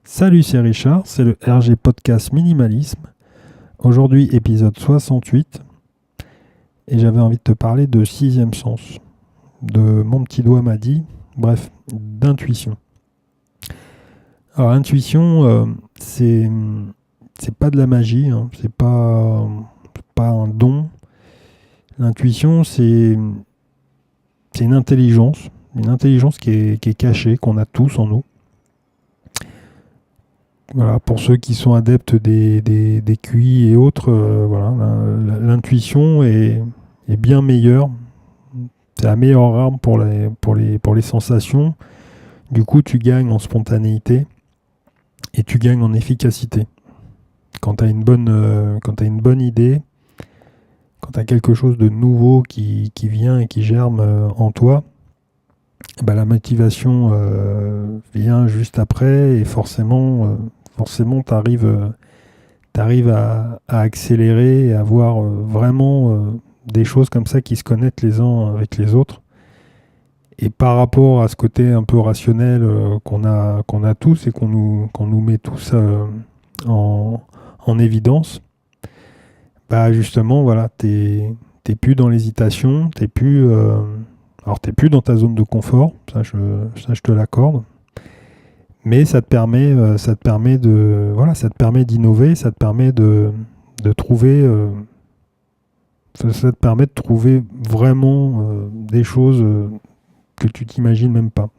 Salut, c'est Richard, c'est le RG Podcast Minimalisme. Aujourd'hui, épisode 68. Et j'avais envie de te parler de sixième sens, de mon petit doigt m'a dit, bref, d'intuition. Alors, intuition, c'est pas de la magie, hein, c'est pas un don. L'intuition, c'est une intelligence qui est cachée, qu'on a tous en nous. Voilà, pour ceux qui sont adeptes des QI et autres, voilà, l'intuition est bien meilleure. C'est la meilleure arme pour les sensations. Du coup, tu gagnes en spontanéité et tu gagnes en efficacité. Quand tu as une bonne idée, quand tu as quelque chose de nouveau qui vient et qui germe en toi, bah, la motivation vient juste après et forcément tu arrives à accélérer et à voir vraiment des choses comme ça qui se connectent les uns avec les autres. Et par rapport à ce côté un peu rationnel qu'on a tous et qu'on nous met tous en évidence, bah justement, voilà, t'es plus dans l'hésitation, t'es plus dans ta zone de confort, ça je te l'accorde. Mais ça te permet d'innover, ça te permet de trouver, ça te permet de trouver vraiment des choses que tu t'imagines même pas.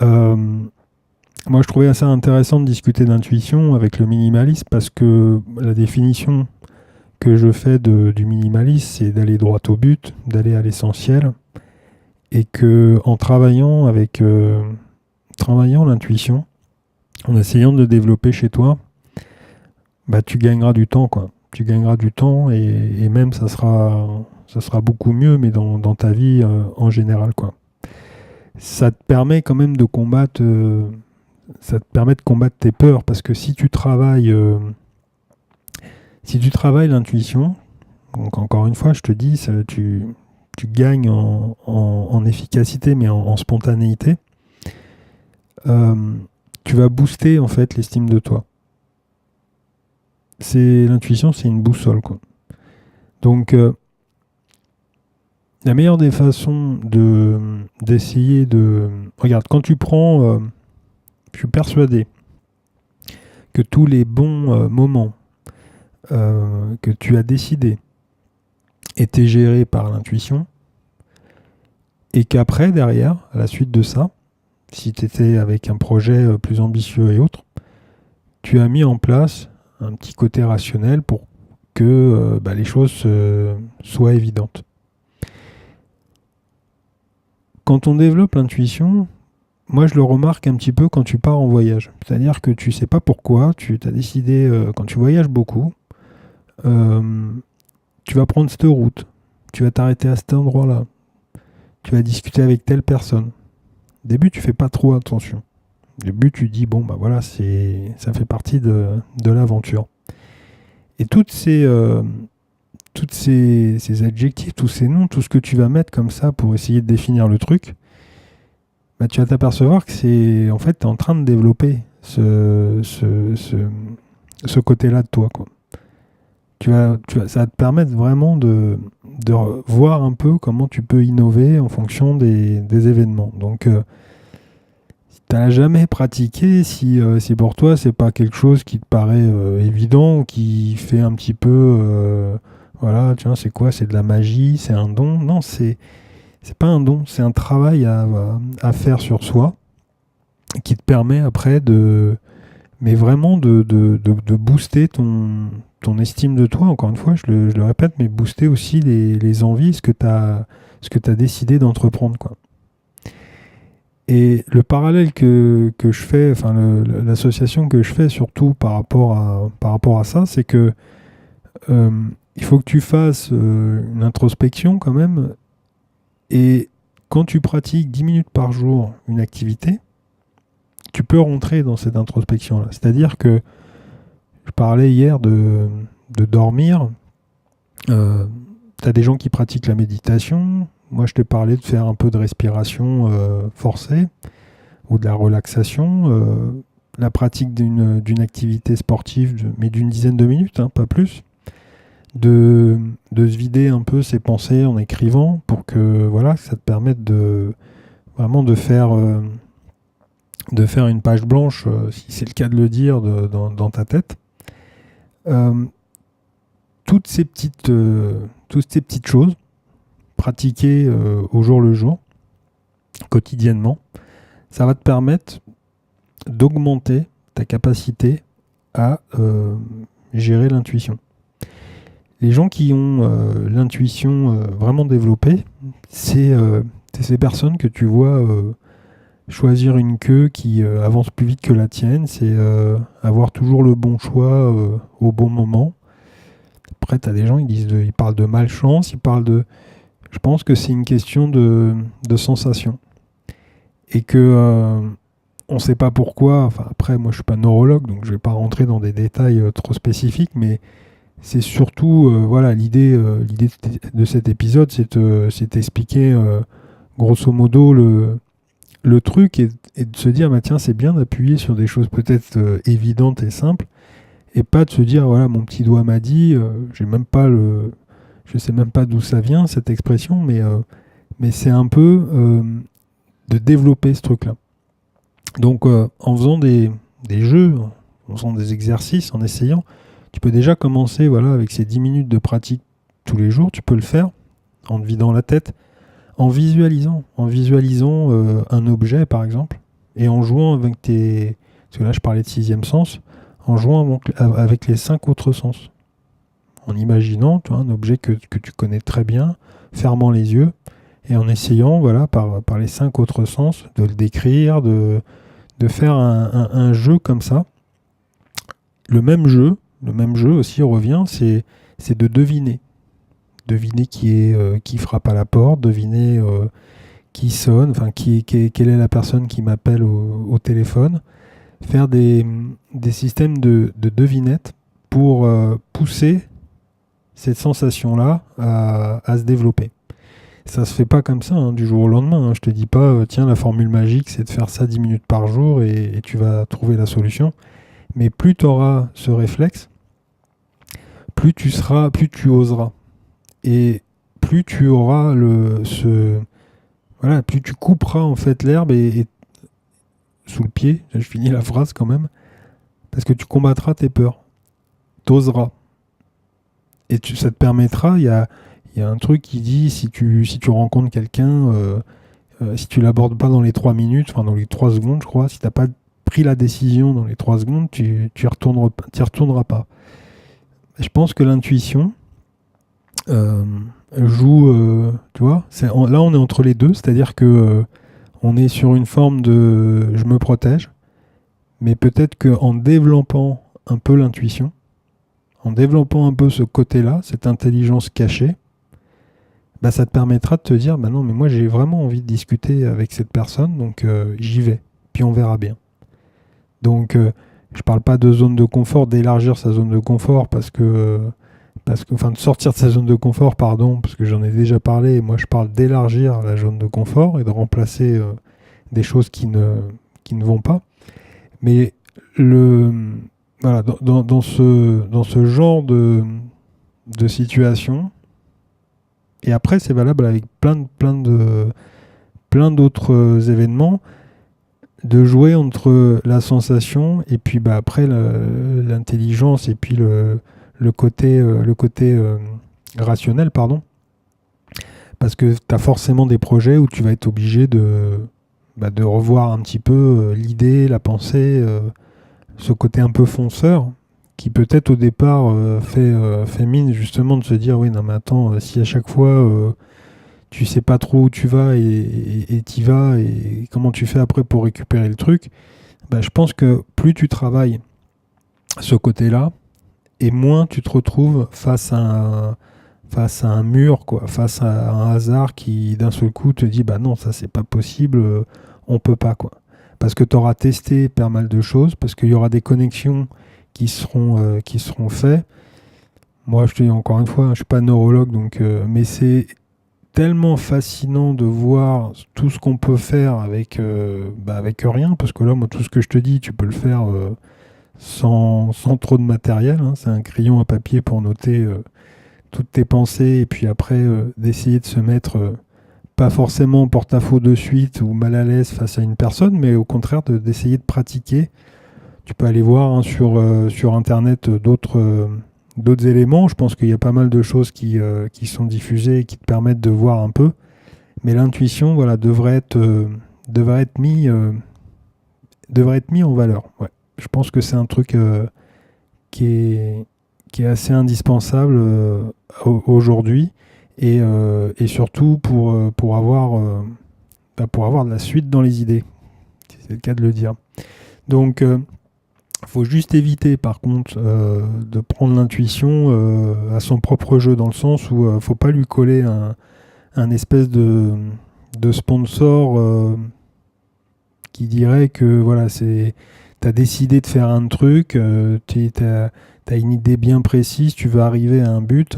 Moi, je trouvais assez intéressant de discuter d'intuition avec le minimalisme parce que la définition que je fais du minimalisme, c'est d'aller droit au but, d'aller à l'essentiel, et que en travaillant l'intuition, en essayant de le développer chez toi, bah tu gagneras du temps, quoi. Tu gagneras du temps et même ça sera beaucoup mieux, mais dans ta vie en général, quoi. Ça te permet quand même de combattre, tes peurs, parce que si tu travailles l'intuition, donc encore une fois, je te dis, tu gagnes en efficacité, mais en spontanéité. Tu vas booster en fait l'estime de toi. L'intuition, c'est une boussole, quoi. Donc la meilleure des façons d'essayer de... Regarde, quand tu prends... je suis persuadé que tous les bons moments que tu as décidés étaient gérés par l'intuition, et qu'après, derrière, à la suite de ça, si tu étais avec un projet plus ambitieux et autres, tu as mis en place un petit côté rationnel pour que les choses soient évidentes. Quand on développe l'intuition, moi je le remarque un petit peu quand tu pars en voyage. C'est-à-dire que tu sais pas pourquoi, tu as décidé, quand tu voyages beaucoup, tu vas prendre cette route, tu vas t'arrêter à cet endroit-là, tu vas discuter avec telle personne. Au début, tu fais pas trop attention. Au début, tu dis, bon, bah voilà, ça fait partie de l'aventure. Et tous ces adjectifs, tous ces noms, tout ce que tu vas mettre comme ça pour essayer de définir le truc, bah, tu vas t'apercevoir que en fait, tu es en train de développer ce côté-là de toi, quoi. Ça va te permettre vraiment de voir un peu comment tu peux innover en fonction des événements. Donc, si tu n'as jamais pratiqué, si pour toi, c'est pas quelque chose qui te paraît évident, qui fait un petit peu... voilà, tu vois, c'est quoi? C'est de la magie? C'est un don? Non, c'est pas un don, c'est un travail à faire sur soi qui te permet après mais vraiment de booster ton estime de toi, encore une fois, je le répète, mais booster aussi les envies, ce que tu as décidé d'entreprendre, quoi. Et le parallèle que je fais, enfin l'association que je fais surtout par rapport à ça, c'est que il faut que tu fasses une introspection quand même, et quand tu pratiques 10 minutes par jour une activité, tu peux rentrer dans cette introspection-là. C'est-à-dire que je parlais hier de dormir. Tu as des gens qui pratiquent la méditation. Moi, je t'ai parlé de faire un peu de respiration forcée ou de la relaxation. la pratique d'une activité sportive, mais d'une dizaine de minutes, hein, pas plus, de se vider un peu ses pensées en écrivant pour que voilà, ça te permette vraiment de faire une page blanche, si c'est le cas de le dire, dans ta tête. Toutes ces petites choses pratiquées au jour le jour, quotidiennement, ça va te permettre d'augmenter ta capacité à gérer l'intuition. Les gens qui ont l'intuition vraiment développée, c'est ces personnes que tu vois choisir une queue qui avance plus vite que la tienne, c'est avoir toujours le bon choix au bon moment. Après, tu as des gens, ils parlent de malchance, je pense que c'est une question de sensation. Et que on ne sait pas pourquoi, enfin après, moi je suis pas neurologue, donc je vais pas rentrer dans des détails trop spécifiques, mais c'est surtout, voilà, l'idée de cet épisode, c'est d'expliquer grosso modo le truc et de se dire, bah, tiens, c'est bien d'appuyer sur des choses peut-être évidentes et simples, et pas de se dire, voilà, mon petit doigt m'a dit, je sais même pas d'où ça vient, cette expression, mais c'est un peu de développer ce truc-là. Donc, en faisant des jeux, en faisant des exercices, en essayant, tu peux déjà commencer voilà, avec ces 10 minutes de pratique tous les jours. Tu peux le faire en te vidant la tête, en visualisant un objet, par exemple, et en jouant avec parce que là, je parlais de sixième sens, en jouant avec les 5 autres sens. En imaginant un objet que tu connais très bien, fermant les yeux, et en essayant, voilà, par les 5 autres sens, de le décrire, de faire un jeu comme ça. Le même jeu aussi revient, c'est de deviner. Deviner qui frappe à la porte, deviner qui sonne, enfin quelle est la personne qui m'appelle au téléphone. Faire des systèmes de devinettes pour pousser cette sensation-là à se développer. Ça se fait pas comme ça, hein, du jour au lendemain. Hein. Je te dis pas, tiens, la formule magique, c'est de faire ça 10 minutes par jour et tu vas trouver la solution. Mais plus tu auras ce réflexe, plus tu oseras. Et plus tu auras plus tu couperas en fait l'herbe et sous le pied, je finis la phrase quand même, parce que tu combattras tes peurs. T'oseras. Et ça te permettra, il y a un truc qui dit, si tu rencontres quelqu'un, si tu l'abordes pas dans les 3 minutes, enfin dans les 3 secondes, je crois, si t'as pas pris la décision dans les 3 secondes, tu y retourneras pas. Je pense que l'intuition joue, tu vois, là on est entre les deux, c'est-à-dire que on est sur une forme de je me protège, mais peut-être qu'en développant un peu l'intuition, en développant un peu ce côté-là, cette intelligence cachée, bah ça te permettra de te dire, bah non, mais moi j'ai vraiment envie de discuter avec cette personne, donc j'y vais, puis on verra bien. Donc je parle pas de zone de confort, d'élargir sa zone de confort, enfin de sortir de sa zone de confort, pardon, parce que j'en ai déjà parlé, et moi je parle d'élargir la zone de confort et de remplacer des choses qui ne vont pas. Mais voilà, dans ce genre de situation, et après c'est valable avec plein d'autres événements, de jouer entre la sensation et puis après l'intelligence et puis le côté rationnel, pardon. Parce que tu as forcément des projets où tu vas être obligé de revoir un petit peu l'idée, la pensée, ce côté un peu fonceur, qui peut-être au départ fait mine justement de se dire, oui, non mais attends, si à chaque fois tu sais pas trop où tu vas et t'y vas, et comment tu fais après pour récupérer le truc, je pense que plus tu travailles ce côté-là, et moins tu te retrouves face à un mur, quoi, face à un hasard qui d'un seul coup te dit bah non, ça c'est pas possible, on peut pas, quoi. Parce que tu auras testé pas mal de choses, parce qu'il y aura des connexions qui seront faites. Moi je te dis encore une fois, je suis pas neurologue, donc mais c'est tellement fascinant de voir tout ce qu'on peut faire avec rien, parce que là, moi, tout ce que je te dis, tu peux le faire sans trop de matériel, hein. C'est un crayon à papier pour noter toutes tes pensées, et puis après, d'essayer de se mettre, pas forcément en porte-à-faux de suite ou mal à l'aise face à une personne, mais au contraire, d'essayer de pratiquer. Tu peux aller voir, hein, sur Internet, d'autres éléments. Je pense qu'il y a pas mal de choses qui sont diffusées et qui te permettent de voir un peu. Mais l'intuition, voilà, devrait être mis en valeur. Ouais. Je pense que c'est un truc qui est, qui est assez indispensable aujourd'hui et surtout pour avoir de la suite dans les idées, si c'est le cas de le dire. Donc, faut juste éviter, par contre, de prendre l'intuition à son propre jeu, dans le sens où faut pas lui coller un espèce de sponsor qui dirait que voilà, t'as décidé de faire un truc, t'as une idée bien précise, tu veux arriver à un but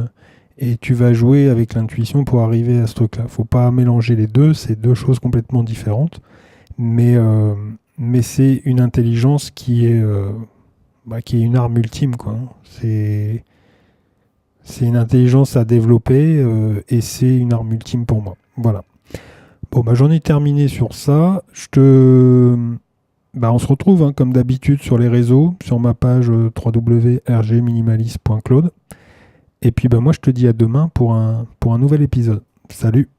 et tu vas jouer avec l'intuition pour arriver à ce truc-là. Faut pas mélanger les deux, c'est deux choses complètement différentes, mais c'est une intelligence qui est une arme ultime, quoi. C'est une intelligence à développer et c'est une arme ultime pour moi. Voilà. Bon, j'en ai terminé sur ça. On se retrouve, hein, comme d'habitude, sur les réseaux, sur ma page www.rgminimalist.cloud. Et puis moi, je te dis à demain pour un nouvel épisode. Salut!